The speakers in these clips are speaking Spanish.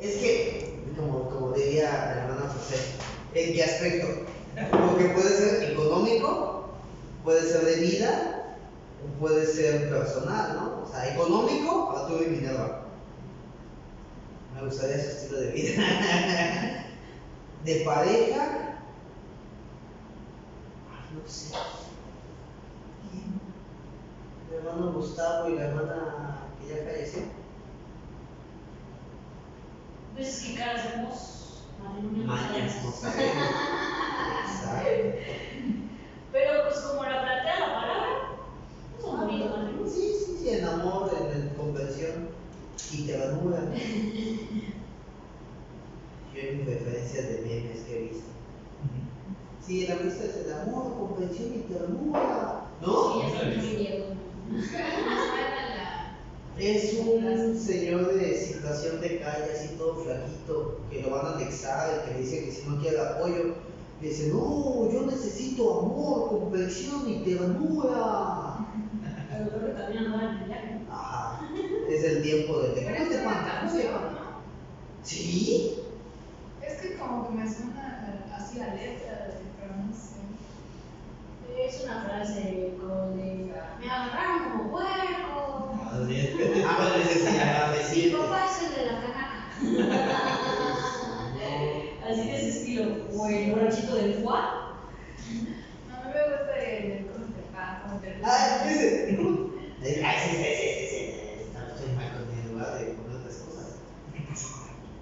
Es que, como diría la hermana José, ¿en qué aspecto? Porque puede ser económico, puede ser de vida, o puede ser personal, ¿no? O sea, económico, Arturo y Minerva. Me gustaría ese estilo de vida. De pareja, no sé. El hermano Gustavo y la hermana que ya falleció. Pues es que cada hacemos Mañas, no sabemos. Exacto. Pero pues como la plantea la palabra, es un bonito matrimonio. Sí, en amor, en conversión y ternura. Yo en mis referencias de memes que he visto. Sí, la lista es el amor, comprensión y ternura. ¿No? Sí, ya muy Diego. Es un señor de situación de calle, así todo flaquito, que lo van a anexar, que dice que si no quiere apoyo, dice, no, yo necesito amor, comprensión y ternura. Pero creo que también andaba en el viaje. Ajá, es el tiempo de Pero es una canción, ¿no? ¿Sí? Es que como que me suena así la letra, pero no sé. Es una frase como de me agarraron como puerco. Ah, sí, Sí, papá es el de la canaca. Así de ese estilo. O el borrachito del foie. No, a mí me gusta el cómo te pasa, cómo te ese. Estoy mal con el lugar de poner otras cosas.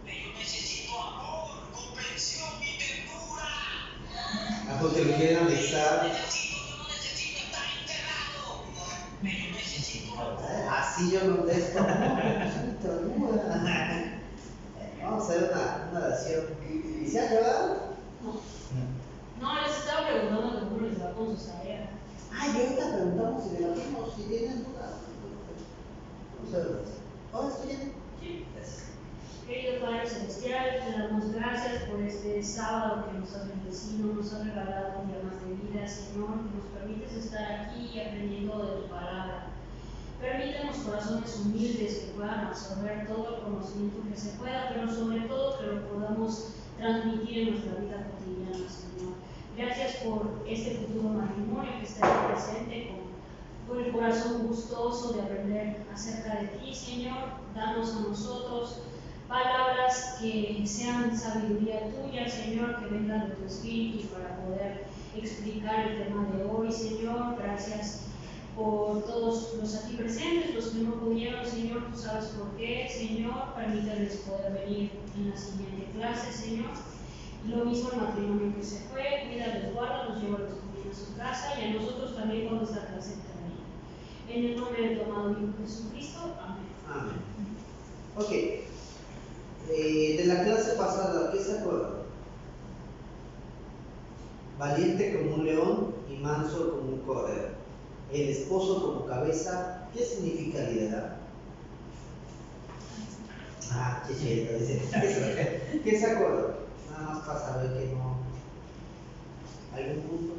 Yo necesito amor, comprensión y ternura. Ah, porque lo quieren anexar. No necesito estar enterrado. Yo necesito amor. Así yo contesto, amor, comprensión y ternura. Vamos a hacer una oración. ¿Y se ha llevado? No, les estaba preguntando cómo les va con sus tareas. Ay, y ahorita preguntamos si debatimos, si tienen dudas. Vamos a ver. ¿Ahora estoy bien? Sí, gracias. Querido Padre Celestial, te damos gracias por este sábado que nos has bendecido, nos has regalado un día más de vida, Señor, que nos permites estar aquí aprendiendo de tu palabra. Permítenos corazones humildes que puedan absorber todo el conocimiento que se pueda, pero sobre todo que lo podamos transmitir en nuestra vida cotidiana, Señor. Gracias por este futuro matrimonio que está aquí presente con el corazón gustoso de aprender acerca de ti, Señor. Danos a nosotros palabras que sean sabiduría tuya, Señor, que vengan de tu Espíritu para poder explicar el tema de hoy, Señor. Gracias por todos los aquí presentes, los que no pudieron, Señor, tú sabes por qué, Señor, permíteles poder venir en la siguiente clase, Señor. Y lo mismo el matrimonio que se fue, cuídalos, guárdalos, llévalos también a su casa y a nosotros también cuando esta clase termine. En el nombre de tu amado Hijo Jesucristo, amén. Amén. Ok. De la clase pasada, ¿qué se acuerdan? Valiente como un león y manso como un cordero. El esposo como cabeza. ¿Qué significa liderar? Ah, qué chido, dice. ¿Qué se acuerdan? Nada más para saber que no. ¿Algún punto?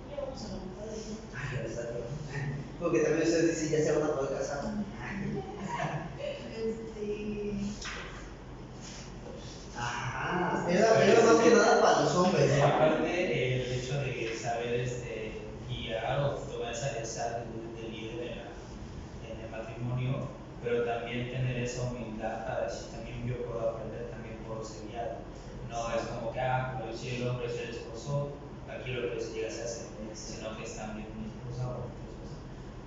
Ya vamos a la mitad de eso. Ay, ya está bien. Porque también ustedes dicen ya se van a poder casar. Ajá, era más que nada para los hombres, ¿no? Aparte, el hecho de saber guiar o tomar esa de líder en el matrimonio, pero también tener esa humildad para decir también yo puedo aprender, también puedo ser guiado. No es como que, pero si el hombre es el esposo, aquí lo que se llega a hacer, sino que es también mi esposa o mi esposa.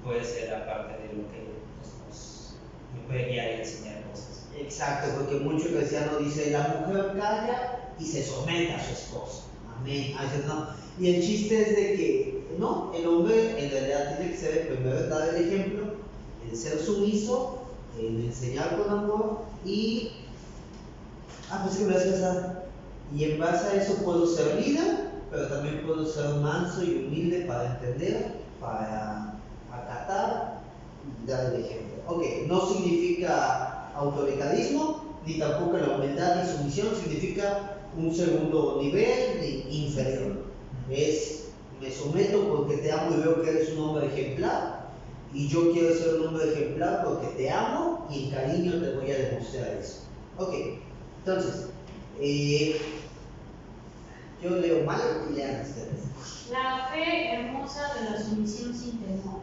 Puede ser aparte de lo que me puede guiar y enseñar cosas. Exacto, porque mucho cristiano dice, la mujer calla y se somete a su esposo. Amén. No. Y el chiste es de que, no, el hombre en realidad tiene que ser primero dar el ejemplo, el ser sumiso, el enseñar con amor y, pues que me vas a casar. Y en base a eso puedo ser líder, pero también puedo ser manso y humilde para entender, para acatar y dar el ejemplo. Ok, no significa autoritarismo, ni tampoco la humildad ni sumisión, significa un segundo nivel inferior. Es, me someto porque te amo y veo que eres un hombre ejemplar, y yo quiero ser un hombre ejemplar porque te amo y en cariño te voy a demostrar eso. Ok, Entonces, yo leo mal y lean ustedes. La fe hermosa de la sumisión sin temor.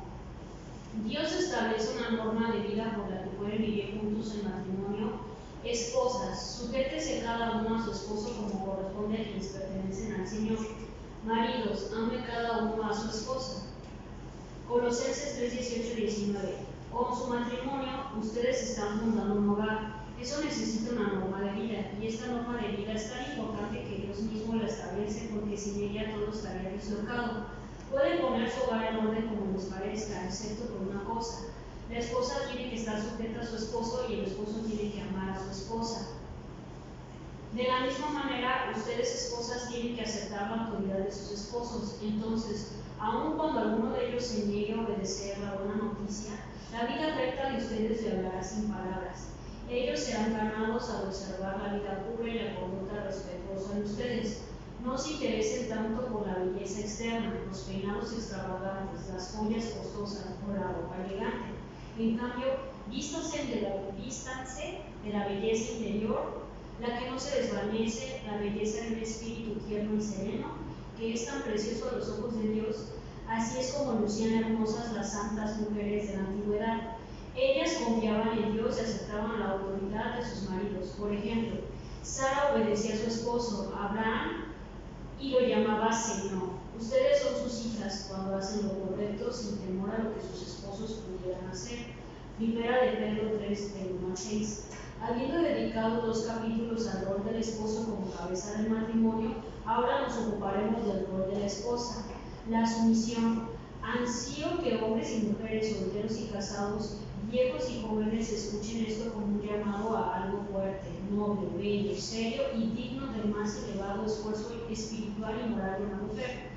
Dios establece una norma de vida por la que pueden vivir juntos en matrimonio. Esposas, sujétese cada uno a su esposo como corresponde a quienes pertenecen al Señor. Maridos, ame cada uno a su esposa. Colosenses 3, 18 y 19. Con su matrimonio, ustedes están fundando un hogar. Eso necesita una norma de vida, y esta norma de vida es tan importante que Dios mismo la establece, porque sin ella todo estaría dislocado. Pueden poner su hogar en orden como les parezca, excepto por una cosa. La esposa tiene que estar sujeta a su esposo y el esposo tiene que amar a su esposa. De la misma manera, ustedes esposas tienen que aceptar la autoridad de sus esposos. Entonces, aun cuando alguno de ellos se niegue a obedecer la buena noticia, la vida recta de ustedes le hablará sin palabras. Ellos serán ganados al observar la vida pura y la conducta respetuosa de ustedes. No se interesen tanto por la belleza externa, los peinados extravagantes, las joyas costosas o la ropa elegante. En cambio, vístanse de la belleza interior, la que no se desvanece, la belleza de un espíritu tierno y sereno, que es tan precioso a los ojos de Dios. Así es como lucían hermosas las santas mujeres de la antigüedad. Ellas confiaban en Dios y aceptaban la autoridad de sus maridos. Por ejemplo, Sara obedecía a su esposo Abraham y lo llamaba Señor. Ustedes son sus hijas cuando hacen lo correcto sin temor a lo que sus esposos pudieran hacer. Primera de Pedro 3, del 1 al 6. Habiendo dedicado 2 capítulos al rol del esposo como cabeza del matrimonio, ahora nos ocuparemos del rol de la esposa. La sumisión. Ansío que hombres y mujeres, solteros y casados, viejos y jóvenes, escuchen esto como un llamado a algo fuerte, noble, bello, serio y digno del más elevado esfuerzo espiritual y moral de una mujer.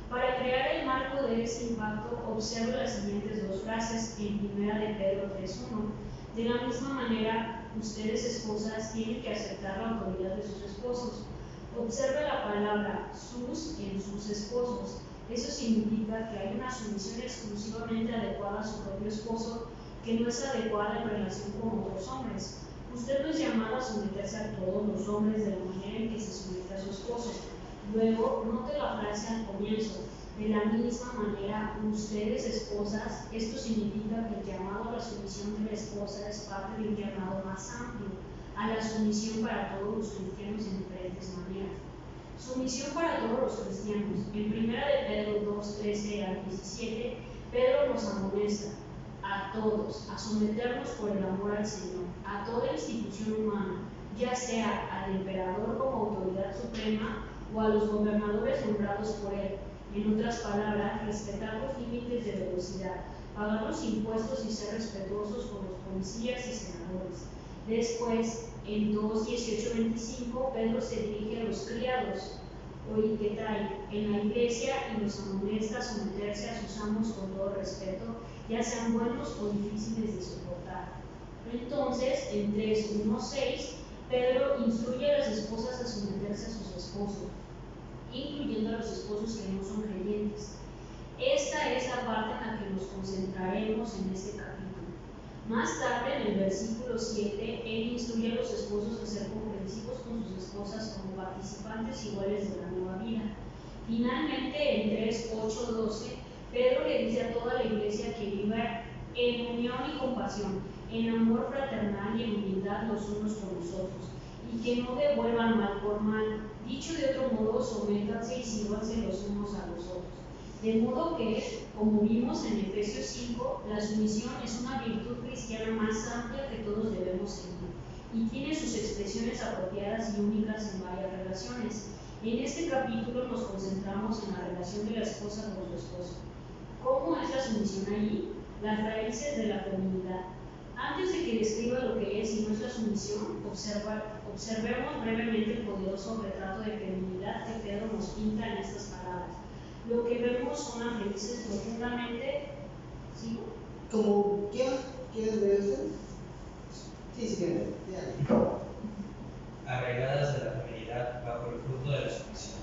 Para crear el marco de ese impacto, observe las siguientes 2 frases en 1 de Pedro 3:1. De la misma manera, ustedes esposas tienen que aceptar la autoridad de sus esposos. Observe la palabra sus en sus esposos. Eso significa que hay una sumisión exclusivamente adecuada a su propio esposo, que no es adecuada en relación con otros hombres. Usted no es llamado a someterse a todos los hombres de la manera en que se somete a su esposo. Luego, note la frase al comienzo. De la misma manera, ustedes esposas, esto significa que el llamado a la sumisión de la esposa es parte de un llamado más amplio, a la sumisión para todos los cristianos en diferentes maneras. Sumisión para todos los cristianos. En 1 de Pedro 2, 13 al 17, Pedro nos amonesta a todos a someternos por el amor al Señor, a toda institución humana, ya sea al emperador como autoridad suprema o a los gobernadores nombrados por él. En otras palabras, respetar los límites de velocidad, pagar los impuestos y ser respetuosos con los policías y senadores. Después, en 2, 18, 25, Pedro se dirige a los criados, oí que trae en la iglesia y los amonesta a someterse a sus amos con todo respeto, ya sean buenos o difíciles de soportar. Entonces, en 3, 1, 6, Pedro instruye a las esposas a someterse a sus esposos, incluyendo a los esposos que no son creyentes. Esta es la parte en la que nos concentraremos en este capítulo. Más tarde, en el versículo 7, él instruye a los esposos a ser comprensivos con sus esposas como participantes iguales de la nueva vida. Finalmente, en 3, 8, 12, Pedro le dice a toda la iglesia que viva en unión y compasión, en amor fraternal y en humildad los unos con los otros, y que no devuelvan mal por mal. Dicho de otro modo, sométanse y sírvanse los unos a los otros. De modo que, como vimos en Efesios 5, la sumisión es una virtud cristiana más amplia que todos debemos seguir, y tiene sus expresiones apropiadas y únicas en varias relaciones. En este capítulo nos concentramos en la relación de la esposa con su esposo. ¿Cómo es la sumisión allí? Las raíces de la feminidad. Antes de que describa lo que es y no es la sumisión, observemos brevemente el poderoso retrato de feminidad que Pedro nos pinta en estas palabras. Lo que vemos son las raíces profundamente. ¿Sí? Como ¿quieres ver esto? Sí, sí, quiero ver. Arraigadas de la feminidad bajo el fruto de la sumisión.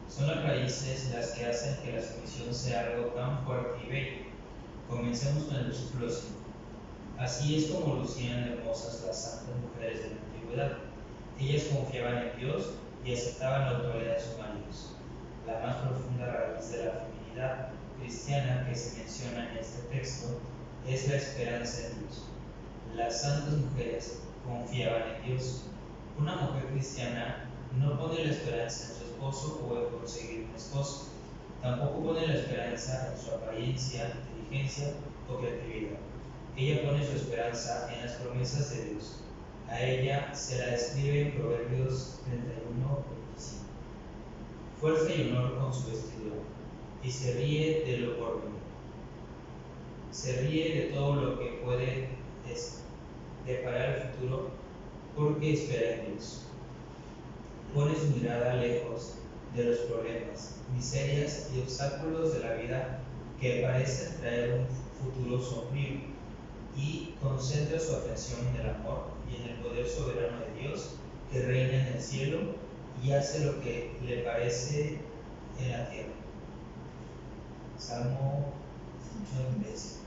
Son las raíces las que hacen que la sumisión sea algo tan fuerte y bello. Comencemos con el versículo 5. Así es como lucían hermosas las santas mujeres de la antigüedad. Ellas confiaban en Dios y aceptaban la autoridad de sus maridos. La más profunda raíz de la feminidad cristiana que se menciona en este texto es la esperanza en Dios. Las santas mujeres confiaban en Dios. Una mujer cristiana no pone la esperanza en su esposo o en conseguir un esposo. Tampoco pone la esperanza en su apariencia, inteligencia o creatividad. Ella pone su esperanza en las promesas de Dios. A ella se la describe en Proverbios 31:25. Fuerza y honor con su vestidura, y se ríe de lo por venir. Se ríe de todo lo que puede deparar el futuro porque espera en Dios. Pone su mirada lejos de los problemas, miserias y obstáculos de la vida que parecen traer un futuro sombrío, y concentra su atención en el amor y en el poder soberano de Dios que reina en el cielo y hace lo que le parece en la tierra. Salmo 95.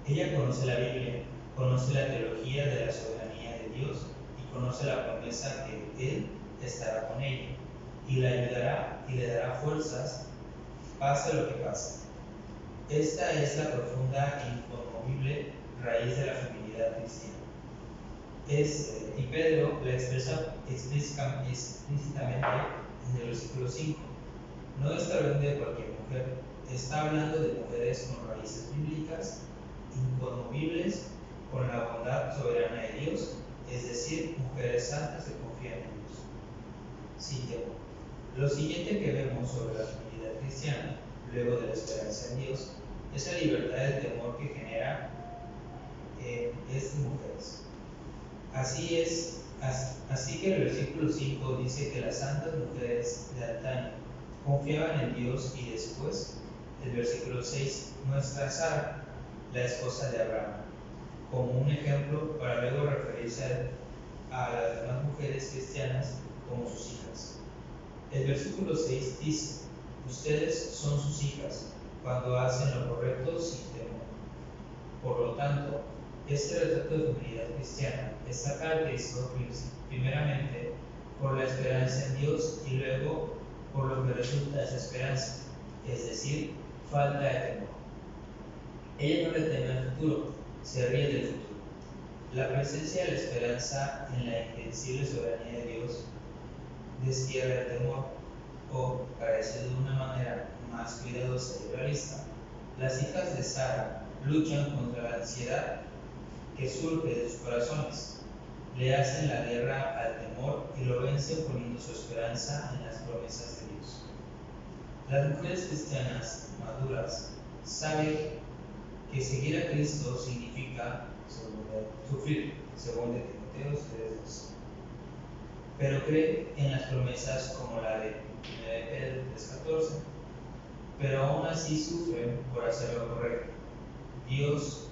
Ella conoce la Biblia, conoce la teología de la soberanía de Dios y conoce la promesa que Él estará con ella y la ayudará y le dará fuerzas, pase lo que pase. Esta es la profunda e inconmovible raíz de la feminidad cristiana. Y Pedro la expresa explícitamente en el versículo 5. No está hablando de cualquier mujer, está hablando de mujeres con raíces bíblicas, inconmovibles, con la bondad soberana de Dios, es decir, mujeres santas que confían en Dios. Sin temor. Lo siguiente que vemos sobre la feminidad cristiana, luego de la esperanza en Dios, es la libertad del temor que genera estas mujeres. Así que el versículo 5 dice que las santas mujeres de antaño confiaban en Dios, y después el versículo 6 muestra a Sara, la esposa de Abraham, como un ejemplo para luego referirse a las demás mujeres cristianas como sus hijas. El versículo 6 dice: ustedes son sus hijas cuando hacen lo correcto sin temor. Por lo tanto, este retrato de feminidad cristiana está caracterizado primeramente por la esperanza en Dios y luego por lo que resulta de esa esperanza, es decir, falta de temor. Ella no le teme al futuro, se ríe del futuro. La presencia de la esperanza en la invencible soberanía de Dios destierra el temor, o, para decirlo de una manera más cuidadosa y realista, las hijas de Sara luchan contra la ansiedad que surge de sus corazones, le hacen la guerra al temor y lo vencen poniendo su esperanza en las promesas de Dios. Las mujeres cristianas maduras saben que seguir a Cristo significa sufrir, según de Timoteo 3:2. Pero cree en las promesas como la de 1 Pedro 3:14. Pero aún así sufren por hacer lo correcto. Dios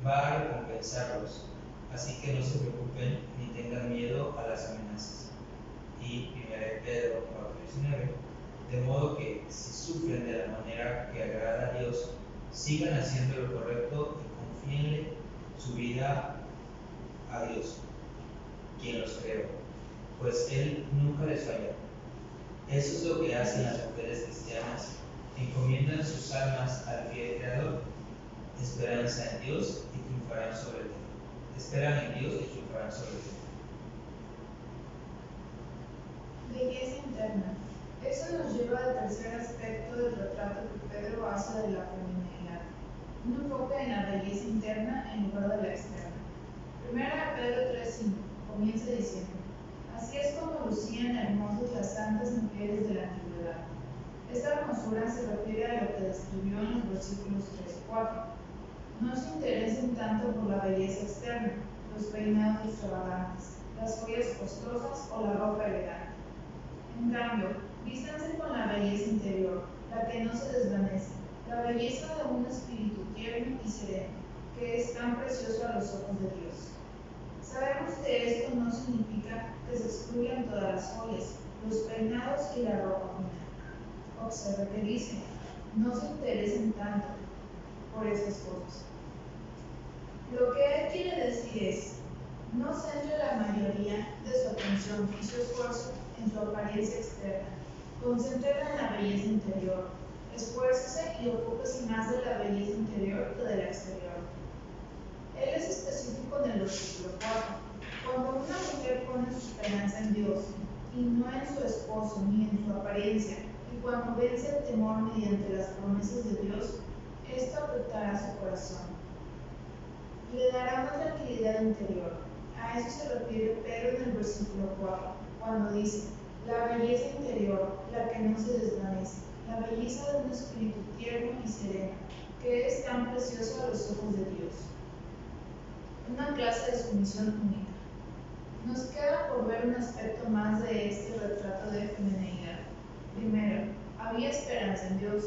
va a recompensarlos, así que no se preocupen ni tengan miedo a las amenazas. Y 1 Pedro 4:19, de modo que si sufren de la manera que agrada a Dios, sigan haciendo lo correcto y confíenle su vida a Dios, quien los creó, pues Él nunca les falla. Eso es lo que hacen las mujeres cristianas: encomiendan sus almas al fiel Creador, esperanza en Dios y triunfarán sobre ti. Esperan en Dios y triunfarán sobre ti. Belleza interna. Eso nos lleva al tercer aspecto del retrato que Pedro hace de la feminidad. Un enfoque en la belleza interna en lugar de la externa. Primera Pedro 3:5 comienza diciendo: así es como lucían hermosas las santas mujeres de la antigüedad. Esta hermosura se refiere a lo que describió en los versículos 3 y 4. No se interesen tanto por la belleza externa, los peinados extravagantes, las joyas costosas o la ropa elegante. En cambio, vístanse con la belleza interior, la que no se desvanece, la belleza de un espíritu tierno y sereno, que es tan precioso a los ojos de Dios. Sabemos que esto no significa que se excluyan todas las joyas, los peinados y la ropa fina. Observe que dice: no se interesen tanto por esas cosas. Lo que él quiere decir es: No centre la mayoría de su atención y su esfuerzo en su apariencia externa. Concéntrela en la belleza interior. Esfuércese y ocúpese más de la belleza interior que de la exterior. Él es específico en el versículo 4. Cuando una mujer pone su esperanza en Dios y no en su esposo ni en su apariencia, y cuando vence el temor mediante las promesas de Dios, esto afectará su corazón. Le dará una tranquilidad interior. A eso se refiere Pedro en el versículo 4, cuando dice, la belleza interior, la que no se desvanece, la belleza de un espíritu tierno y sereno, que es tan precioso a los ojos de Dios. Una clase de sumisión única. Nos queda por ver un aspecto más de este retrato de femineidad. Primero, había esperanza en Dios.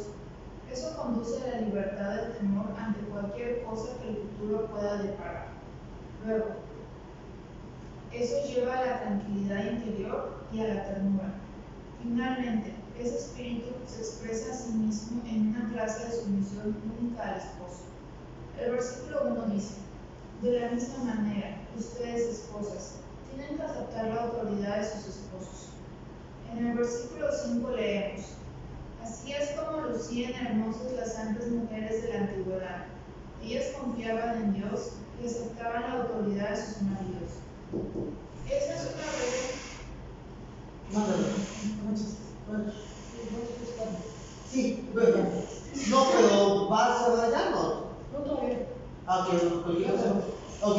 Eso conduce a la libertad del temor ante cualquier cosa que el futuro pueda deparar. Luego, eso lleva a la tranquilidad interior y a la ternura. Finalmente, ese espíritu se expresa a sí mismo en una clase de sumisión única al esposo. El versículo 1 dice, de la misma manera, ustedes esposas, tienen que aceptar la autoridad de sus esposos. En el versículo 5 leemos, así es como lucían hermosas las santas mujeres de la antigüedad. Ellas confiaban en Dios y aceptaban la autoridad de sus maridos. Esa es una breve... Sí, bueno. No, pero vas a allá, ¿no? No, todavía. Ah, ok, cualquier cosa. Ok.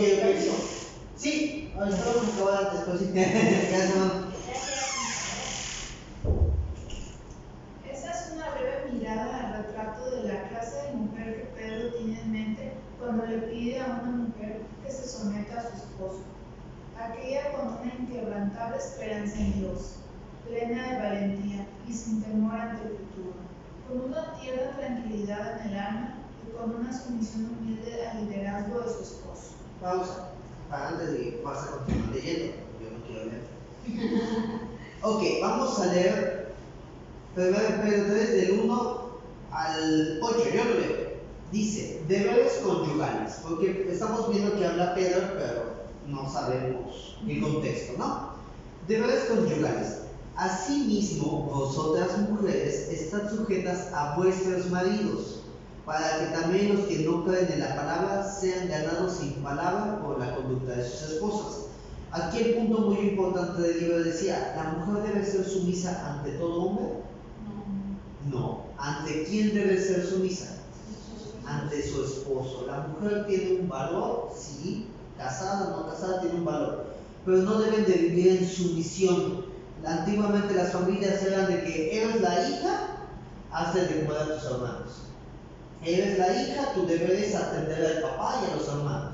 Sí, ahorita vamos a acabar después. Gracias, mamá. Esa es una breve mirada al retrato de la clase de mujer que Pedro tiene en mente cuando le pide a una mujer que se someta a su esposo. Aquella con una inquebrantable esperanza en Dios, plena de valentía y sin temor ante el futuro, con una tierna tranquilidad en el alma y con una sumisión humilde al liderazgo de su esposo. Pausa. Para antes de que vas a continuar leyendo, yo no quiero leer. Ok, vamos a leer 1 Pedro 3 del 1 al 8, yo lo leo. Dice, deberes conyugales, porque estamos viendo que habla Pedro, pero no sabemos el contexto, ¿no? Deberes conyugales. Asimismo, vosotras mujeres, estad sujetas a vuestros maridos, para que también los que no creen en la palabra sean ganados sin palabra por la conducta de sus esposas. Aquí el punto muy importante del libro decía, ¿la mujer debe ser sumisa ante todo hombre? No. ¿Ante quién debe ser sumisa? Ante su esposo. La mujer tiene un valor, sí, casada o no casada tiene un valor, pero no deben de vivir en sumisión. Antiguamente las familias eran de que eres la hija, haces de comer a tus hermanos. Eres la hija, tu deber es atender al papá y a los hermanos,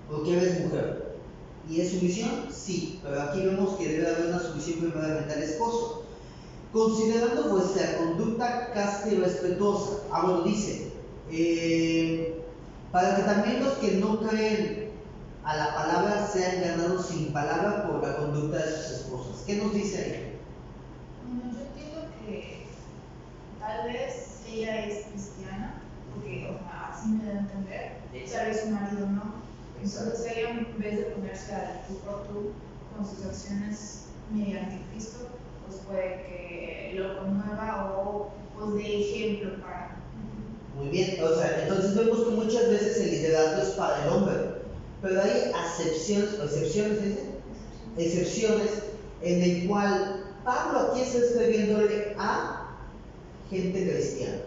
porque eres mujer. ¿Y es sumisión? Sí, pero aquí vemos que debe haber una sumisión primeramente al esposo. Considerando vuestra conducta casta y respetuosa. Bueno, dice, para que también los que no creen a la palabra sean ganados sin palabra por la conducta de sus esposas. ¿Qué nos dice ahí? Bueno, yo entiendo que tal vez ella es cristiana, porque así me da a entender, tal vez su marido no. Entonces ella, en vez de ponerse al tú por tú con sus acciones mediante Cristo, pues puede que lo promueva o pues dé ejemplo para. Muy bien, o sea, entonces vemos que muchas veces el liderazgo es para el hombre, pero hay excepciones en el cual Pablo aquí está escribiéndole a gente cristiana,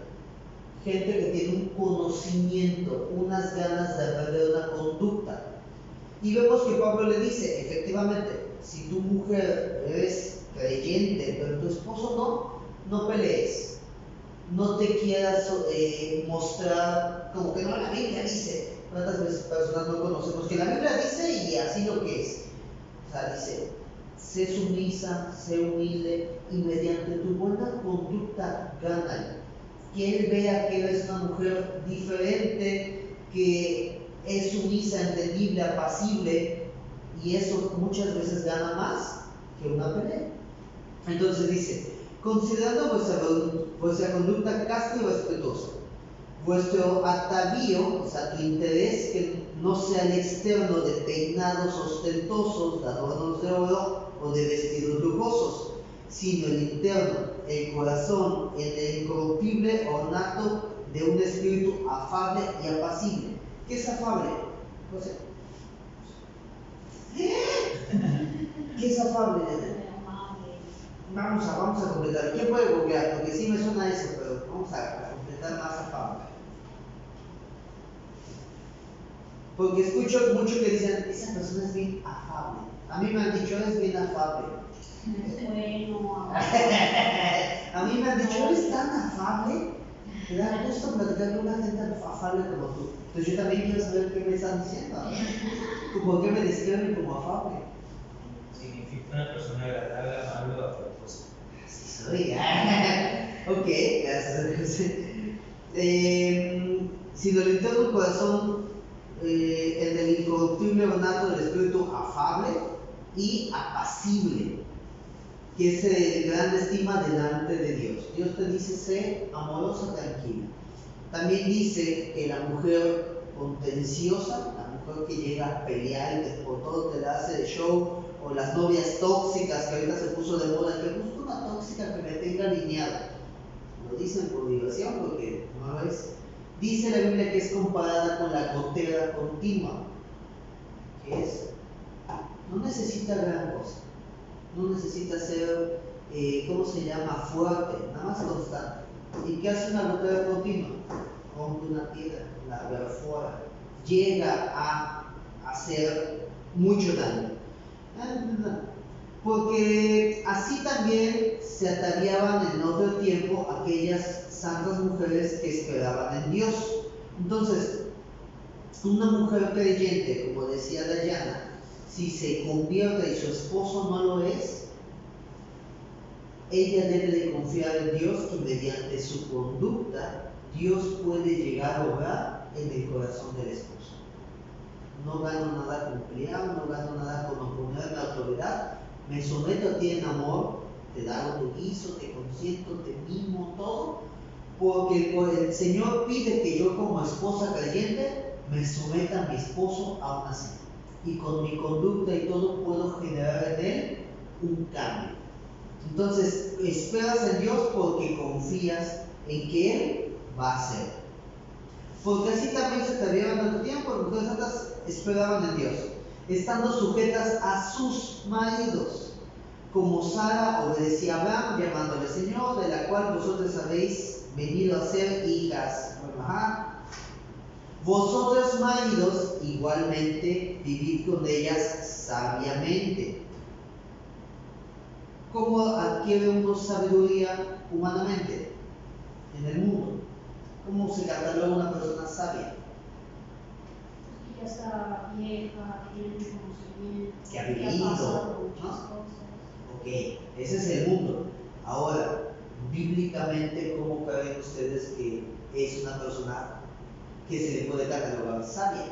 gente que tiene un conocimiento, unas ganas de aprender una conducta. Y vemos que Pablo le dice, efectivamente, si tu mujer eres creyente, pero tu esposo no pelees. No te quieras mostrar como que no, la Biblia dice. ¿Cuántas veces personas no conocemos que la Biblia dice y así lo que es? O sea, dice, sé sumisa, sé humilde y mediante tu buena conducta gánale. Que él vea que eres una mujer diferente, que es sumisa, entendible, apacible, y eso muchas veces gana más que una pelea. Entonces dice, considerando vuestra conducta casta y respetuosa, vuestro atavío, o sea, tu interés, que no sea el externo de peinados ostentosos, de adornos de oro o de vestidos lujosos, sino el interno, el corazón, en el incorruptible ornato de un espíritu afable y apacible. ¿Qué es afable? José. ¿Qué es afable, nene? Vamos a completar. ¿Quién puede googlear? Porque sí me suena eso, pero vamos a completar más afable. Porque escucho mucho que dicen, esa persona es bien afable. A mí me han dicho, eres bien afable. Bueno, A mí me han dicho, eres tan afable, te da gusto platicar con una gente afable como tú. Entonces yo también quiero saber qué me están diciendo. ¿Por qué me describen como afable? Significa una persona agradable, amable o afectuosa. Así soy. Ok, gracias. Sino el interno del corazón, en el incorruptible ornato del espíritu afable y apacible, que es de gran estima delante de Dios. Dios te dice, sé amorosa, tranquila. También dice que la mujer contenciosa, la mujer que llega a pelear y que por todo te la hace de show, o las novias tóxicas que ahorita se puso de moda, que busco una tóxica que me tenga alineada. Lo dicen por diversión porque no lo es. Dice la Biblia que es comparada con la gotera continua, que es, no necesita gran cosa, no necesita ser, ¿cómo se llama? Fuerte, nada más constante. ¿Y qué hace una gotera continua? Rompe una piedra, la perfora, llega a hacer mucho daño. Porque así también se ataviaban en otro tiempo aquellas santas mujeres que esperaban en Dios. Entonces, una mujer creyente, como decía Dayana, si se convierte y su esposo no lo es, ella debe de confiar en Dios y mediante su conducta Dios puede llegar a obrar en el corazón del esposo. No gano nada con pelear, no gano nada con oponerme a autoridad, me someto a ti en amor, te hago tu guiso, te consiento, te mimo, todo, porque el Señor pide que yo como esposa creyente me someta a mi esposo aún así. Y con mi conducta y todo puedo generar en él un cambio. Entonces, esperas en Dios porque confías en que Él va a hacer. Porque así también se ataviaban en tu tiempo, las mujeres santas esperaban en Dios, estando sujetas a sus maridos, como Sara obedecía a Abraham, llamándole Señor, de la cual vosotros habéis venido a ser hijas. Vosotros, maridos, igualmente vivid con ellas sabiamente. ¿Cómo adquiere uno sabiduría humanamente en el mundo? ¿Cómo se cataloga una persona sabia? que ya está vieja, que tiene mucho conocimiento, Que ha que vivido, ha pasado muchas ¿no? cosas. Ok, ese es el mundo. Ahora, bíblicamente, ¿cómo creen ustedes que es una persona que se le puede catalogar sabia?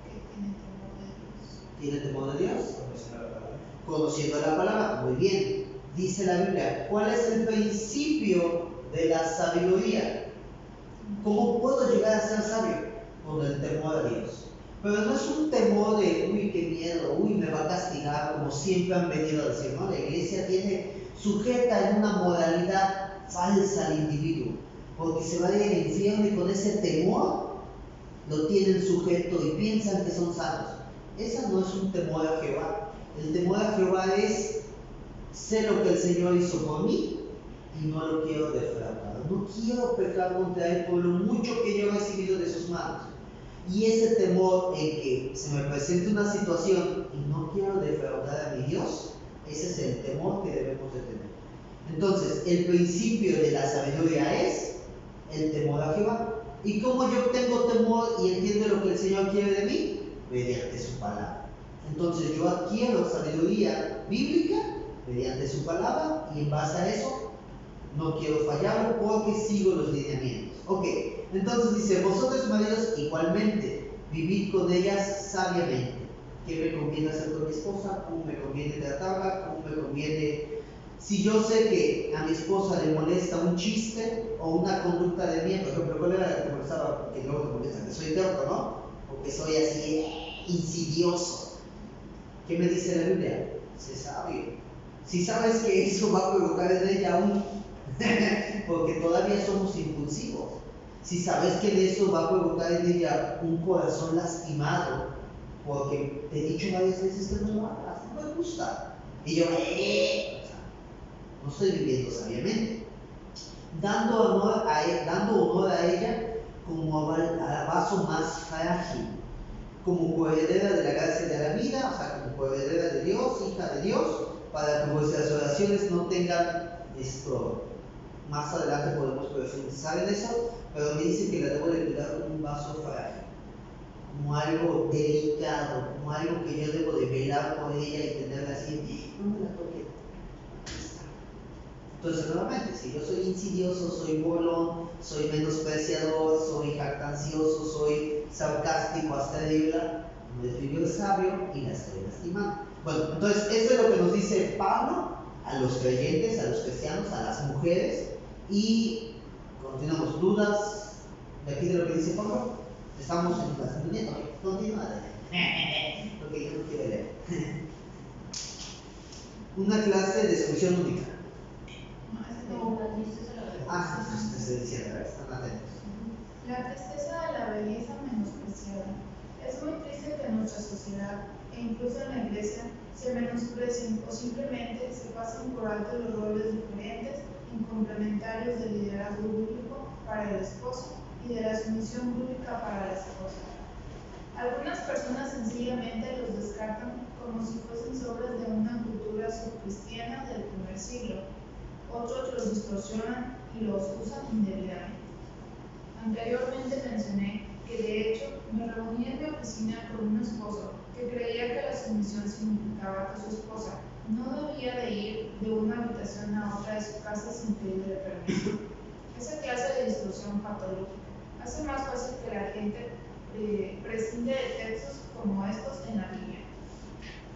Que tiene temor de Dios. ¿Tiene temor de Dios? Conociendo la palabra. Conociendo la palabra, muy bien. Dice la Biblia, ¿cuál es el principio de la sabiduría? ¿Cómo puedo llegar a ser sabio? Con el temor a Dios. Pero no es un temor de, uy, qué miedo, uy, me va a castigar, como siempre han venido a decir, ¿no? La iglesia tiene sujeta en una moralidad falsa al individuo, porque se va a ir al infierno y con ese temor lo tienen sujeto y piensan que son santos. Esa no es un temor a Jehová. El temor a Jehová es, sé lo que el Señor hizo por mí y no lo quiero defraudar. No quiero pecar contra Él por lo mucho que yo he recibido de sus manos. Y ese temor en que se me presente una situación y no quiero defraudar a mi Dios, ese es el temor que debemos de tener. Entonces, el principio de la sabiduría es el temor a Jehová. ¿Y cómo yo tengo temor y entiendo lo que el Señor quiere de mí? Mediante su palabra. Entonces yo adquiero sabiduría bíblica mediante su palabra y en base a eso no quiero fallarlo porque sigo los lineamientos. Ok, entonces dice, vosotros maridos igualmente, vivid con ellas sabiamente. ¿Qué me conviene hacer con mi esposa? ¿Cómo me conviene tratarla? ¿Cómo me conviene? Si yo sé que a mi esposa le molesta un chiste o una conducta de mí, por ejemplo, ¿cuál era la que te molestaba? Que luego te molesta, que soy terco, ¿no? que soy así insidioso. ¿Qué me dice la Biblia? Sé sabio. Si sabes que eso va a provocar en ella un porque todavía somos impulsivos. Si sabes que de eso va a provocar en ella un corazón lastimado, porque te he dicho varias veces que no lo hagas, no me gusta. Y yo, o sea, no estoy viviendo sabiamente. Dando honor a ella como al vaso más frágil, como coheredera de la gracia de la vida, o sea, como coheredera de Dios, hija de Dios, para que vuestras oraciones no tengan esto. Más adelante podemos profundizar en eso, pero me dice que la debo de cuidar como un vaso frágil, como algo delicado, como algo que yo debo de velar por ella y tenerla así, no me la toque. Entonces, nuevamente, si yo soy insidioso, soy burlón, soy menospreciador, soy jactancioso, soy sarcástico hasta débil, no es vivir sabio y la estoy lastimando. Bueno, entonces, esto es lo que nos dice Pablo a los creyentes, a los cristianos, a las mujeres, y continuamos. ¿Dudas de aquí de lo que dice Pablo? Estamos en la sintonía. Continúa. Porque yo no quiero leer. Una clase de solución única. La tristeza de la verdad. Ah, te estoy diciendo, están atentos. La tristeza de la belleza menospreciada. Es muy triste que en nuestra sociedad, e incluso en la iglesia, se menosprecien o simplemente se pasen por alto los roles diferentes y complementarios del liderazgo bíblico para el esposo y de la sumisión bíblica para la esposa. Algunas personas sencillamente los descartan como si fuesen sobras de una cultura subcristiana del primer siglo. Otros los distorsionan y los usan indebidamente. Anteriormente mencioné que de hecho me reuní en mi oficina con un esposo que creía que la sumisión significaba que su esposa no debía de ir de una habitación a otra de su casa sin pedirle permiso. Esa clase de distorsión patológica hace más fácil que la gente prescinde de textos como estos en la Biblia.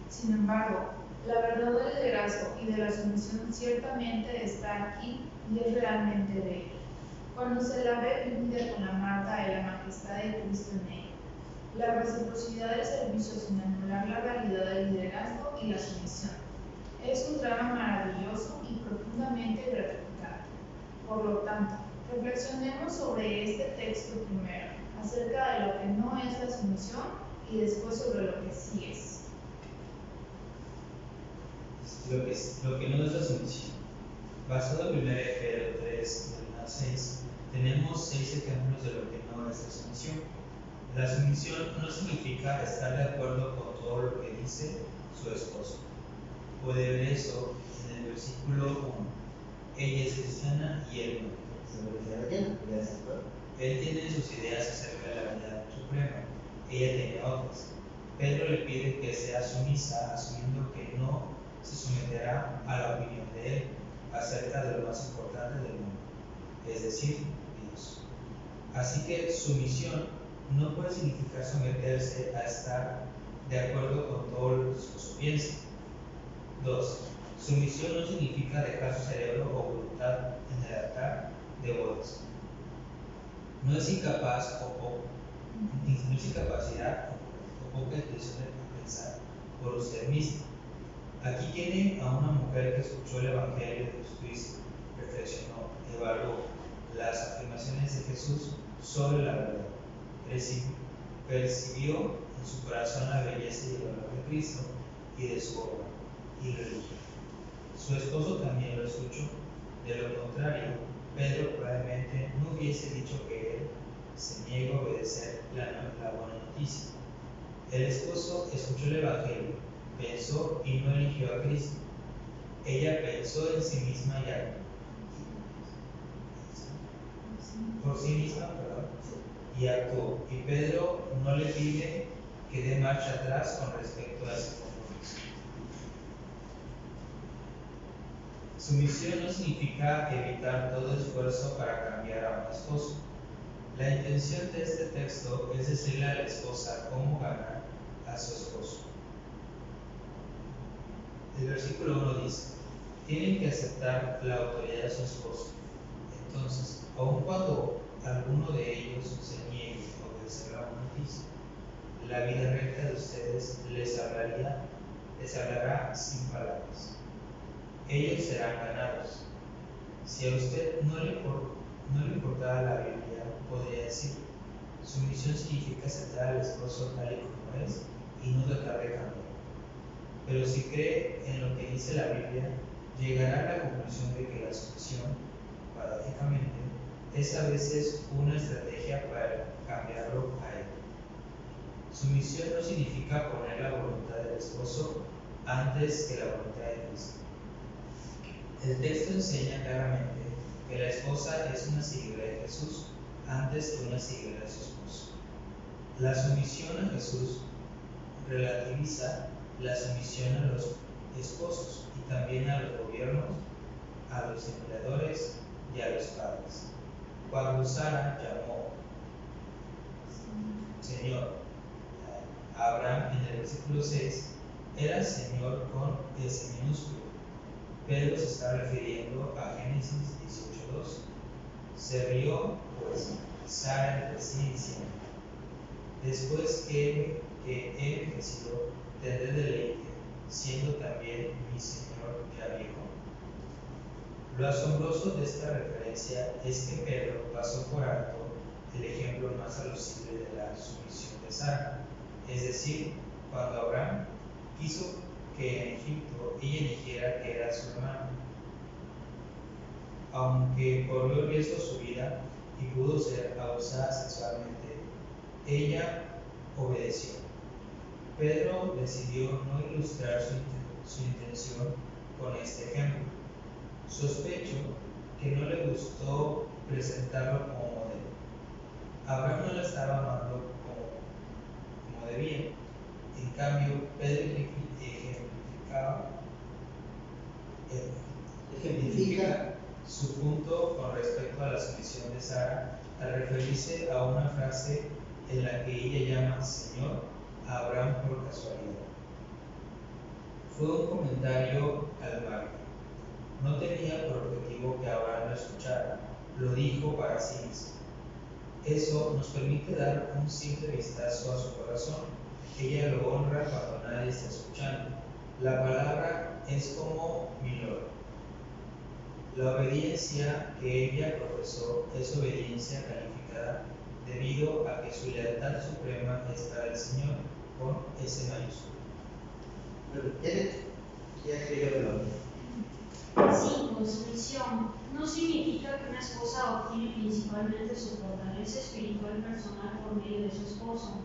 Sin embargo, la verdad del liderazgo y de la sumisión ciertamente está aquí y es realmente de él. Cuando se la ve vivida con la marca de la majestad de Cristo en ella, la reciprocidad del servicio sin anular la realidad del liderazgo y la sumisión. Es un drama maravilloso y profundamente gratificante. Por lo tanto, reflexionemos sobre este texto primero, acerca de lo que no es la sumisión y después sobre lo que sí es. Lo que no es la sumisión. Basado en 1 Pedro 3, del 1 al 6, tenemos 6 ejemplos de lo que no es la sumisión. La sumisión no significa estar de acuerdo con todo lo que dice su esposo. Puede ver eso en el versículo 1. Ella es cristiana y él no. Él tiene sus ideas acerca de la verdad suprema, ella tiene otras. Pedro le pide que sea sumisa, asumiendo que no se someterá a la opinión de él acerca de lo más importante del mundo, es decir, Dios. Así que sumisión no puede significar someterse a estar de acuerdo con todo lo que su esposo piensa. 2. Sumisión no significa dejar su cerebro o voluntad en el altar de bodas. No es incapacidad o poca intención de pensar por usted mismo. Aquí tiene a una mujer que escuchó el Evangelio de Jesucristo, reflexionó, evaluó las afirmaciones de Jesús sobre la verdad, percibió en su corazón la belleza y el valor de Cristo y de su obra, y lo eligió. Su esposo también lo escuchó. De lo contrario, Pedro probablemente no hubiese dicho que él se niega a obedecer la buena noticia. El esposo escuchó el Evangelio, pensó y no eligió a Cristo. Ella pensó en sí misma y actuó. Y Pedro no le pide que dé marcha atrás con respecto a ese compromiso. Sumisión no significa evitar todo esfuerzo para cambiar a un esposo. La intención de este texto es decirle a la esposa cómo ganar a su esposo. El versículo 1 dice, tienen que aceptar la autoridad de su esposo. Entonces, aun cuando alguno de ellos se niegue a obedecer la noticia, la vida recta de ustedes les hablará sin palabras. Ellos serán ganados. Si a usted no le importara la Biblia, podría decir, sumisión significa aceptar al esposo tal y como es y no tratar de cambiar. Pero si cree en lo que dice la Biblia, llegará a la conclusión de que la sumisión, paradójicamente, es a veces una estrategia para cambiarlo a él. Sumisión no significa poner la voluntad del esposo antes que la voluntad de Cristo. El texto enseña claramente que la esposa es una seguidora de Jesús antes que una seguidora de su esposo. La sumisión a Jesús relativiza la sumisión a los esposos y también a los gobiernos, a los empleadores y a los padres. Cuando Sara llamó Señor a Abraham en el versículo 6, era Señor con S minúsculo. Pedro se está refiriendo a Génesis 18:2. Se rió, pues, Sara entre sí diciendo, después que he envejecido, tendré deleite, siendo también mi Señor ya viejo. Lo asombroso de esta referencia es que Pedro pasó por alto el ejemplo más alusible de la sumisión de Sara, es decir, cuando Abraham quiso que en Egipto ella eligiera que era su hermano. Aunque corrió riesgo su vida y pudo ser abusada sexualmente, ella obedeció. Pedro decidió no ilustrar su intención con este ejemplo. Sospecho que no le gustó presentarlo como modelo. Abraham no la estaba amando como debía. En cambio, Pedro ejemplifica su punto con respecto a la sumisión de Sara al referirse a una frase en la que ella llama Señor a Abraham por casualidad. Fue un comentario al margen. No tenía por objetivo que Abraham lo escuchara, lo dijo para sí mismo. Eso nos permite dar un simple vistazo a su corazón. Ella lo honra cuando nadie está escuchando. La palabra es como milord. La obediencia que ella profesó es obediencia calificada debido a que su lealtad suprema es para el Señor, con S mayúscula. ¿Ya escribió? 5. Sumisión. No significa que una esposa obtiene principalmente su fortaleza espiritual personal por medio de su esposo.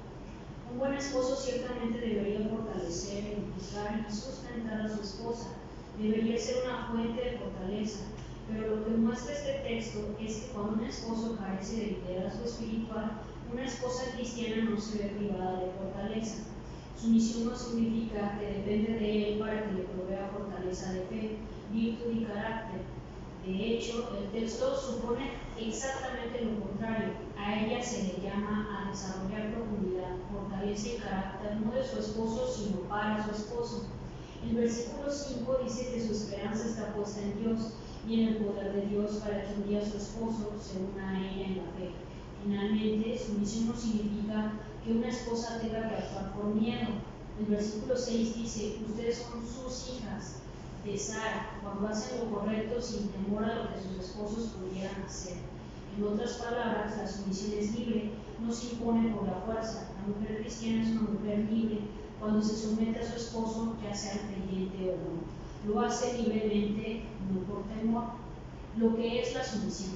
Un buen esposo ciertamente debería fortalecer, edificar y sustentar a su esposa. Debería ser una fuente de fortaleza. Pero lo que muestra este texto es que cuando un esposo carece de liderazgo espiritual, una esposa cristiana no se ve privada de fortaleza. Sumisión no significa que depende de él para que le provea fortaleza de fe, virtud y carácter. De hecho, el texto supone exactamente lo contrario. A ella se le llama a desarrollar profundidad, fortaleza y carácter no de su esposo, sino para su esposo. El versículo 5 dice que su esperanza está puesta en Dios y en el poder de Dios para que un día su esposo se una a ella en la fe. Finalmente, sumisión no significa que una esposa tenga que actuar por miedo. El versículo 6 dice, ustedes son sus hijas de Sara, cuando hacen lo correcto sin temor a lo que sus esposos pudieran hacer. En otras palabras, la sumisión es libre, no se impone por la fuerza. La mujer cristiana es una mujer libre cuando se somete a su esposo, ya sea creyente o no. Lo hace libremente, no por temor. Lo que es la sumisión.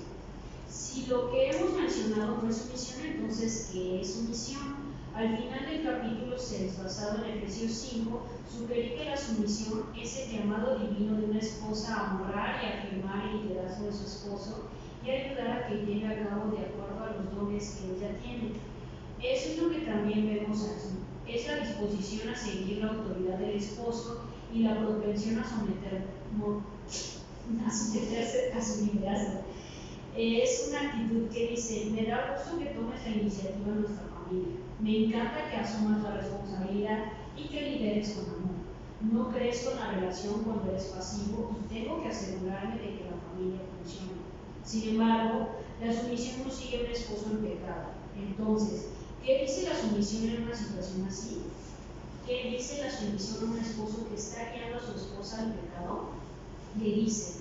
Si lo que hemos mencionado no es sumisión, entonces, ¿qué es sumisión? Al final del capítulo 6, basado en Efesios 5, sugerí que la sumisión es el llamado divino de una esposa a honrar y afirmar el liderazgo de su esposo y ayudar a que lleve a cabo de acuerdo a los dones que ella tiene. Eso es lo que también vemos aquí. Es la disposición a seguir la autoridad del esposo y la propensión a someterse a su liderazgo. Es una actitud que dice, me da gusto que tomes la iniciativa en nuestra familia. Me encanta que asumas la responsabilidad y que lideres con amor. No crees con la relación cuando eres pasivo y tengo que asegurarme de que la familia funcione. Sin embargo, la sumisión no sigue a un esposo en pecado. Entonces, ¿Qué dice la sumisión en una situación así? ¿Qué dice la sumisión a un esposo que está guiando a su esposa al pecado? Le dice: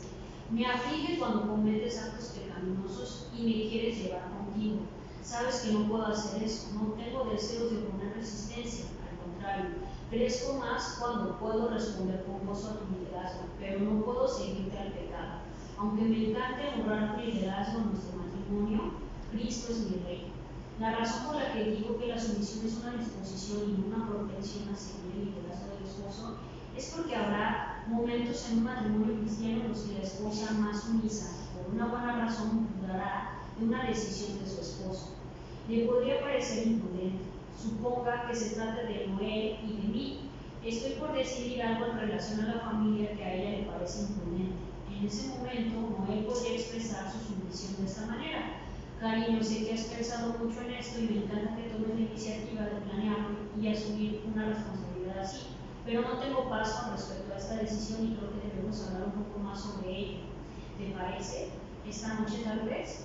me aflige cuando cometes actos pecaminosos y me quieres llevar contigo. Sabes que no puedo hacer eso, no tengo deseos de oponer resistencia, al contrario, crezco más cuando puedo responder con gozo a tu liderazgo, pero no puedo seguirte al pecado. Aunque me encante honrar tu liderazgo en nuestro matrimonio, Cristo es mi rey. La razón por la que digo que la sumisión es una disposición y no una propensión a seguir el liderazgo del esposo es porque habrá momentos en un matrimonio cristiano en los que la esposa más sumisa, por una buena razón, dudará de una decisión de su esposo. Le podría parecer imprudente. Suponga que se trata de Noel y de mí. Estoy por decidir algo en relación a la familia que a ella le parece imprudente. En ese momento, Noel podría expresar su sumisión de esta manera: cariño, sé que has pensado mucho en esto y me encanta que tomes la iniciativa de planearlo y asumir una responsabilidad así, pero no tengo paz con respecto a esta decisión y creo que debemos hablar un poco más sobre ello. ¿Te parece? ¿Esta noche tal vez?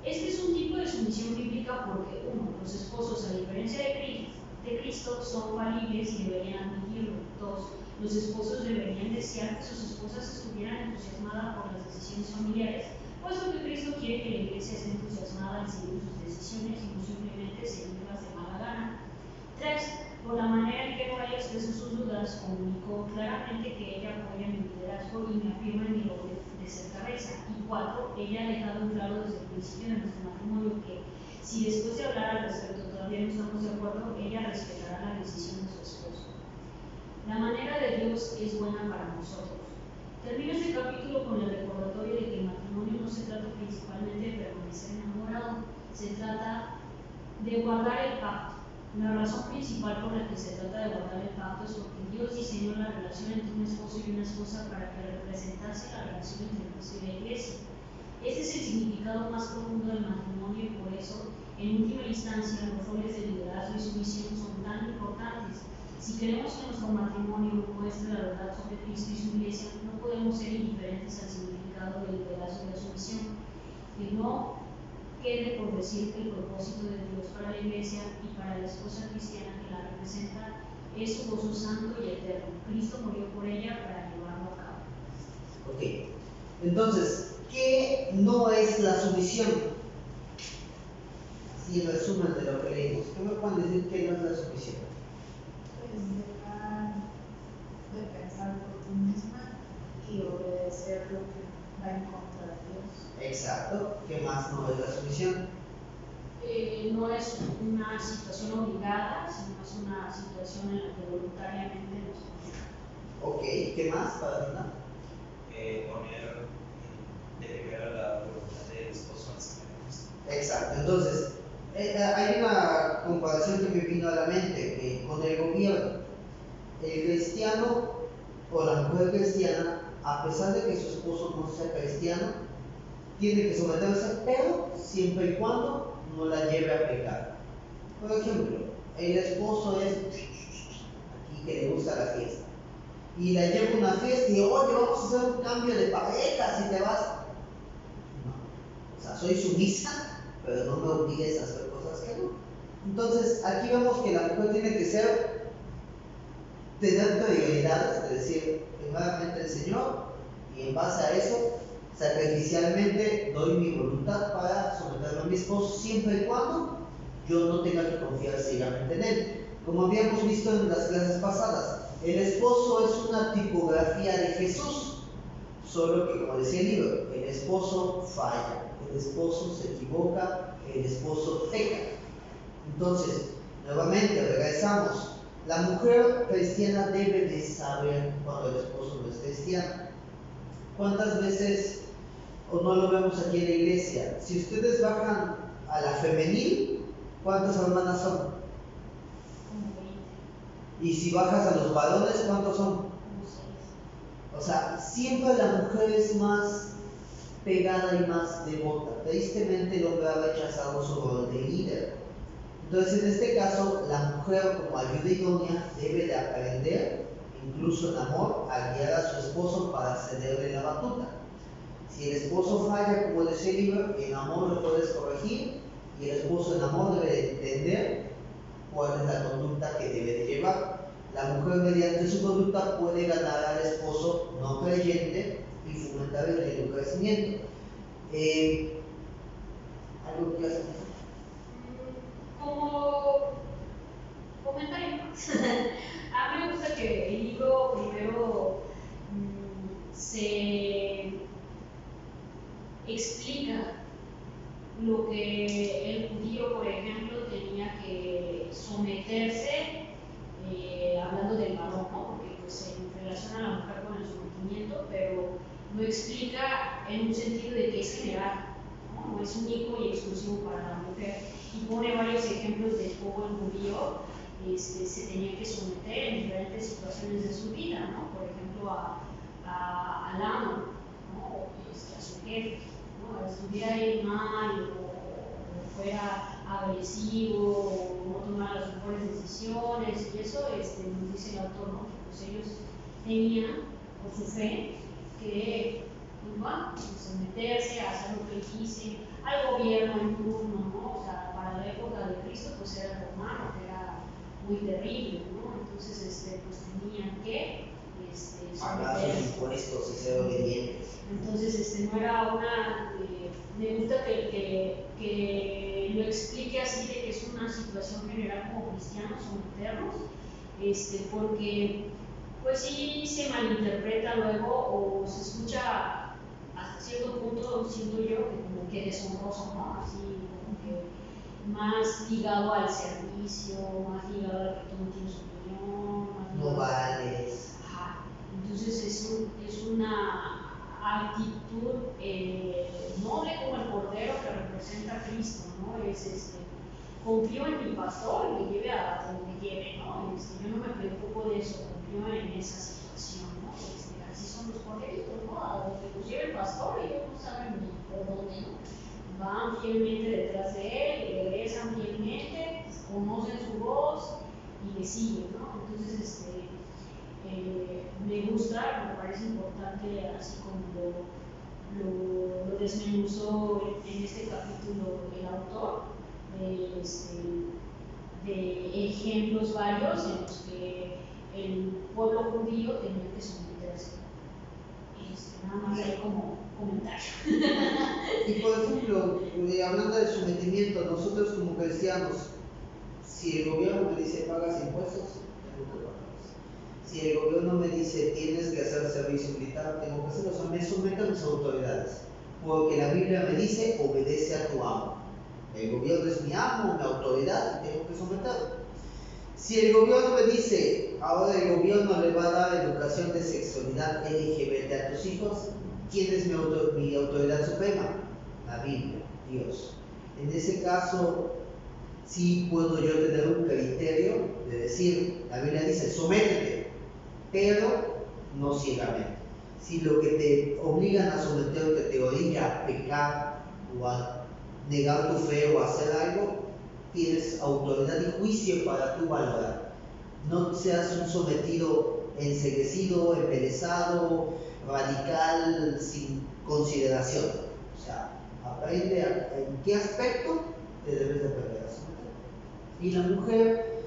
Este es un tipo de sumisión bíblica porque, uno, los esposos, a diferencia de Cristo, son falibles y deberían admitirlo. Dos, los esposos deberían desear que sus esposas estuvieran entusiasmadas por las decisiones familiares, puesto que Cristo quiere que la iglesia esté entusiasmada al seguir sus decisiones y no simplemente seguirlas de mala gana. 3. Por la manera en que Noel expresó sus dudas, comunicó claramente que ella apoya mi liderazgo y me afirma en mi rol de ser cabeza. Y 4. Ella ha dejado en claro desde el principio de nuestro matrimonio que, si después de hablar al respecto todavía no estamos de acuerdo, ella respetará la decisión de su esposo. La manera de Dios es buena para nosotros. Termino este capítulo con el recordatorio de que el matrimonio no se trata principalmente de permanecer enamorado, se trata de guardar el pacto. La razón principal por la que se trata de guardar el pacto es porque Dios diseñó la relación entre un esposo y una esposa para que representase la relación entre Cristo y la iglesia. Este es el significado más profundo del matrimonio y por eso, en última instancia, los roles de liderazgo y sumisión son tan importantes. Si queremos que nuestro matrimonio muestre la verdad sobre Cristo y su iglesia, no podemos ser indiferentes al significado del liderazgo y la sumisión. Que no quede por decir que el propósito de Dios para la iglesia y para la esposa cristiana que la representa es su gozo santo y eterno. Cristo murió por ella para llevarlo a cabo. Ok, entonces, ¿qué no es la sumisión? Así en resumen de lo que leímos, ¿qué me pueden decir que no es la sumisión? Pues dejar de pensar por ti misma y obedecer lo que va en contra de Dios. Exacto, ¿qué más no es la sumisión? No es una situación obligada, sino es una situación en la que voluntariamente nos ponemos. Ok, ¿qué más para final? Poner de primero la voluntad del esposo encima de Cristo. Exacto, entonces, hay una comparación que me vino a la mente, que con el gobierno, el cristiano o la mujer cristiana, a pesar de que su esposo no sea cristiano, tiene que someterse, pero siempre y cuando no la lleve a pecar. Por ejemplo, el esposo es aquí que le gusta la fiesta y la lleva a una fiesta y oye, vamos a hacer un cambio de pareja si te vas. No, o sea, soy sumisa, pero no me obligues a hacer cosas que no. Entonces, aquí vemos que la mujer tiene que tener prioridades, es decir, primeramente el Señor, y en base a eso, sacrificialmente doy mi voluntad para someterme a mi esposo siempre y cuando yo no tenga que confiar ciegamente en él. Como habíamos visto en las clases pasadas, el esposo es una tipografía de Jesús, solo que, como decía el libro, el esposo falla, el esposo se equivoca, el esposo peca. Entonces, nuevamente regresamos. La mujer cristiana debe de saber cuando el esposo no es cristiano. ¿Cuántas veces, o no lo vemos aquí en la iglesia, si ustedes bajan a la femenil, ¿cuántas hermanas son? Como 20, Y si bajas a los varones, ¿cuántos son? como 6. O sea, siempre la mujer es más pegada y más devota. Tristemente el hombre ha rechazado su rol de líder. Entonces, en este caso, la mujer como ayuda idónea debe de aprender, incluso en amor, a guiar a su esposo para cederle la batuta. Si el esposo falla, como decía el libro, en amor lo puedes corregir, Y el esposo en amor debe de entender cuál es la conducta que debe de llevar. La mujer mediante su conducta puede ganar al esposo no creyente y fomentar el enriquecimiento. ¿Algo que quieras decir? Como comentario, a mí me gusta que el libro primero se explica lo que el judío, por ejemplo, tenía que someterse, hablando del varón, ¿no? Porque pues, se relaciona a la mujer con el sometimiento, pero lo explica en un sentido de que es general, no es único y exclusivo para la mujer. Y pone varios ejemplos de cómo el judío se tenía que someter en diferentes situaciones de su vida, ¿no? Por ejemplo, al amo, ¿no? A su jefe, ¿no? Estuviera él mal o fuera agresivo o no tomara las mejores decisiones, y eso nos dice el autor, ¿no? Que pues ellos tenían, por su fe, que pues, bueno, someterse a hacer lo que él quise al gobierno en turno, ¿no? O sea, para la época de Cristo pues era el romano, que era muy terrible, ¿no? Entonces pues tenían que pagar sus impuestos y ser obedientes. Entonces no era una, me gusta que lo explique así, de que es una situación general como cristianos someternos, porque pues sí se malinterpreta luego o se escucha hasta cierto punto, siento yo, que como que deshonroso, ¿no? Así como que más ligado al servicio, más ligado a que tú no tienes opinión, más ligado No vales. Ajá. Entonces es una actitud noble como el cordero que representa a Cristo, ¿no? Confío en mi pastor y me lleve a donde me lleve, ¿no? Yo no me preocupo de eso, confío en esa situación, ¿no? Así son los corderitos, ¿no? A donde los lleve el pastor y ellos no saben ni por dónde, ¿no? Van fielmente detrás de él, y regresan fielmente, conocen su voz y le siguen, ¿no? Entonces, me gusta, me parece importante, así como lo desmenuzó en este capítulo el autor, de ejemplos varios en los que el pueblo judío tenía que someterse. Nada más ahí como comentario. Y por ejemplo, hablando de sometimiento, nosotros como cristianos, si el gobierno me dice pagas impuestos, tengo que pagarlos. Si el gobierno me dice tienes que hacer servicio militar, tengo que hacerlo. O sea, me someto a mis autoridades. Porque la Biblia me dice obedece a tu amo. El gobierno es mi amo, mi autoridad y tengo que someterlo. Si el gobierno me dice ahora el gobierno le va a dar educación de sexualidad LGBT a tus hijos, ¿quién es mi autoridad suprema? La Biblia, Dios. En ese caso, sí puedo yo tener un criterio de decir, la Biblia dice, sométete, pero no ciegamente. Si lo que te obligan a someterte te orilla a pecar o a negar tu fe o a hacer algo, tienes autoridad y juicio para tu valorar. No seas un sometido enceguecido, embelesado, radical, sin consideración. O sea, aprende en qué aspecto te debes de aprender a someter. Y la mujer,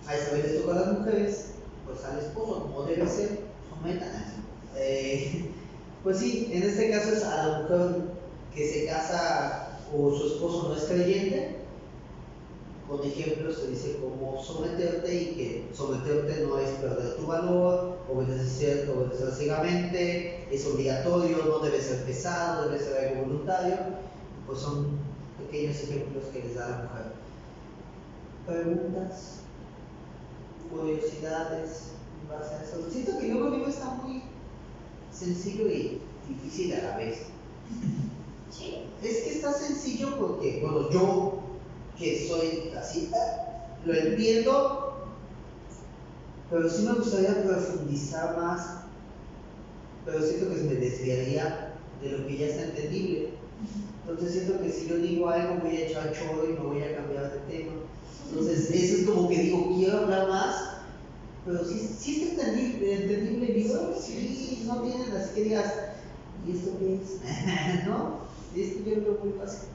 a esa vez les toca a las mujeres, pues al esposo, como debe ser, sometan. Pues sí, en este caso es a la mujer que se casa o su esposo no es creyente. Con ejemplos se dice cómo someterte y que someterte no es perder tu valor, obedecer ciegamente, es obligatorio, no debe ser pesado, debe ser algo voluntario. Pues son pequeños ejemplos que les da la mujer. Preguntas, curiosidades en base a eso. Siento que luego libro está muy sencillo y difícil a la vez. Sí. Es que está sencillo porque, bueno, yo que soy así, lo entiendo, pero sí me gustaría profundizar más, pero siento que me desviaría de lo que ya está entendible. Entonces siento que si yo digo algo voy a echar choro y me voy a cambiar de tema. Entonces eso es como que digo, quiero hablar más, pero sí está entendible el libro, sí, no tienen así que digas, ¿y esto qué es? ¿No? Esto yo lo veo muy fácil.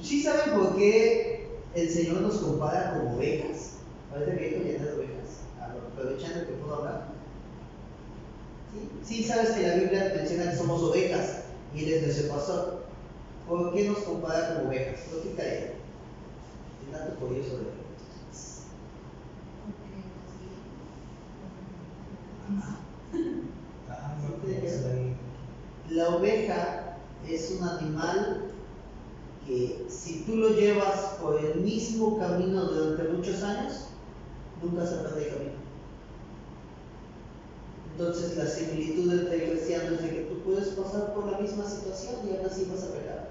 ¿Sí saben por qué el Señor nos compara como ovejas? Parece que hay llenas de ovejas, aprovechando que puedo hablar. ¿Sí? Sí sabes que la Biblia menciona que somos ovejas y Él es nuestro pastor. ¿Por qué nos compara como ovejas? ¿Por qué cae? Un dato curioso de ovejas. La oveja es un animal que si tú lo llevas por el mismo camino durante muchos años, nunca se pierde el camino. Entonces la similitud entre el cristiano es de que tú puedes pasar por la misma situación y aún así vas a pecar.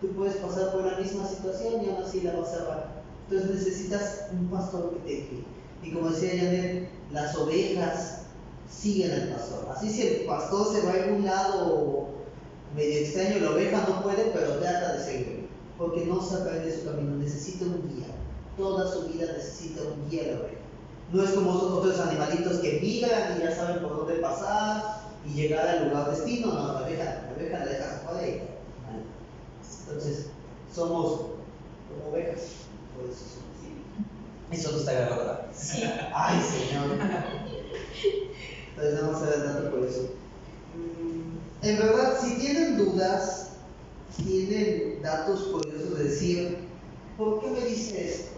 Tú puedes pasar por la misma situación y aún así la vas a amar. Entonces necesitas un pastor que te guíe. Y como decía Janet, las ovejas siguen al pastor. Así si el pastor se va a algún lado medio extraño, la oveja no puede, pero trata de seguirlo. Porque no se aprende su camino, necesita un guía. Toda su vida necesita un guía la oveja. No es como otros animalitos que migran y ya saben por dónde pasar y llegar al lugar destino. No, la oveja la deja afuera y entonces somos como ovejas. Por eso somos. Eso no está grabado, ¿verdad? Sí. Ay, Señor. Entonces vamos a ver dato por eso. En verdad, si tienen dudas, tienen datos curiosos de decir, ¿por qué me dice esto?